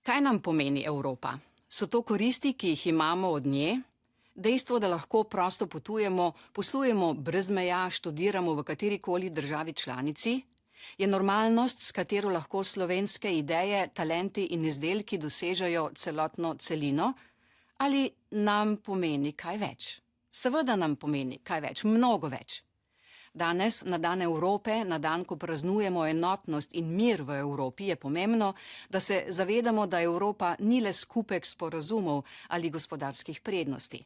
Kaj nam pomeni Evropa? So to koristi, ki jih imamo od nje? Dejstvo, da lahko prosto potujemo, poslujemo brez meja, študiramo v katerikoli državi članici? Je normalnost, s katero lahko slovenske ideje, talenti in izdelki dosežejo celotno celino? Ali nam pomeni kaj več? Seveda nam pomeni kaj več, mnogo več. Danes, na dan Evrope, na dan, ko praznujemo enotnost in mir v Evropi, je pomembno, da se zavedamo, da Evropa ni le skupek sporazumov ali gospodarskih prednosti.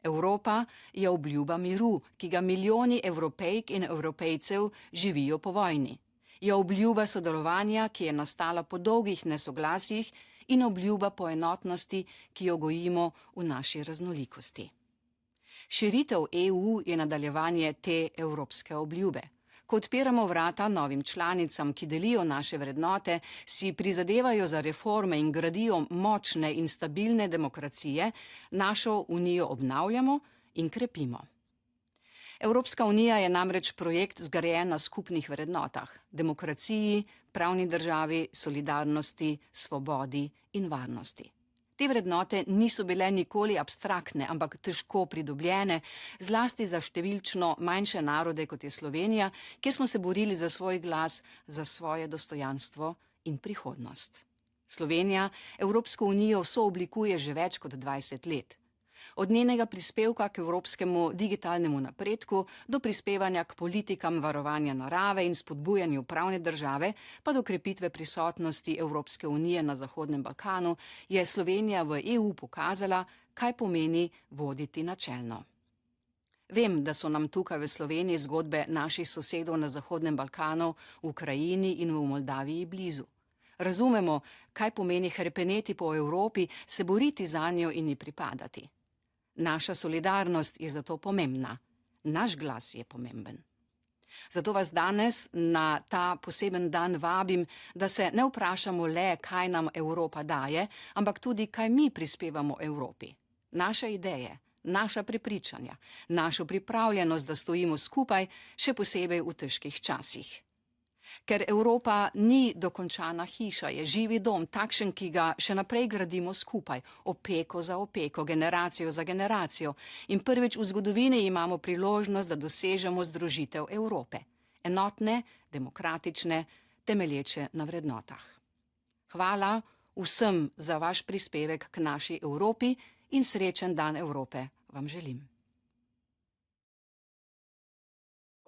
Evropa je obljuba miru, ki ga milijoni Evropejk in Evropejcev živijo po vojni. Je obljuba sodelovanja, ki je nastala po dolgih nesoglasjih, in obljuba po enotnosti, ki jo gojimo v naši raznolikosti. Širitev EU je nadaljevanje te evropske obljube. Ko odpiramo vrata novim članicam, ki delijo naše vrednote, si prizadevajo za reforme in gradijo močne in stabilne demokracije, našo unijo obnavljamo in krepimo. Evropska unija je namreč projekt zgrajen na skupnih vrednotah: demokraciji, pravni državi, solidarnosti, svobodi in varnosti. Te vrednote niso bile nikoli abstraktne, ampak težko pridobljene, zlasti za številčno manjše narode, kot je Slovenija, kjer smo se borili za svoj glas, za svoje dostojanstvo in prihodnost. Slovenija Evropsko unijo sooblikuje že več kot 20 let. Od njenega prispevka k evropskemu digitalnemu napredku do prispevanja k politikam varovanja narave in spodbujanju pravne države, pa do krepitve prisotnosti Evropske unije na Zahodnem Balkanu, je Slovenija v EU pokazala, kaj pomeni voditi načelno. Vem, da so nam tukaj v Sloveniji zgodbe naših sosedov na Zahodnem Balkanu, v Ukrajini in v Moldaviji blizu. Razumemo, kaj pomeni hrepeneti po Evropi, se boriti zanjo in ji pripadati. Naša solidarnost je zato pomembna. Naš glas je pomemben. Zato vas danes na ta poseben dan vabim, da se ne vprašamo le, kaj nam Evropa daje, ampak tudi, kaj mi prispevamo Evropi. Naše ideje, naša prepričanja, našo pripravljenost, da stojimo skupaj, še posebej v težkih časih. Ker Evropa ni dokončana hiša, je živi dom, takšen, ki ga še naprej gradimo skupaj, opeko za opeko, generacijo za generacijo. In prvič v zgodovini imamo priložnost, da dosežemo združitev Evrope. Enotne, demokratične, temelječe na vrednotah. Hvala vsem za vaš prispevek k naši Evropi in srečen dan Evrope vam želim.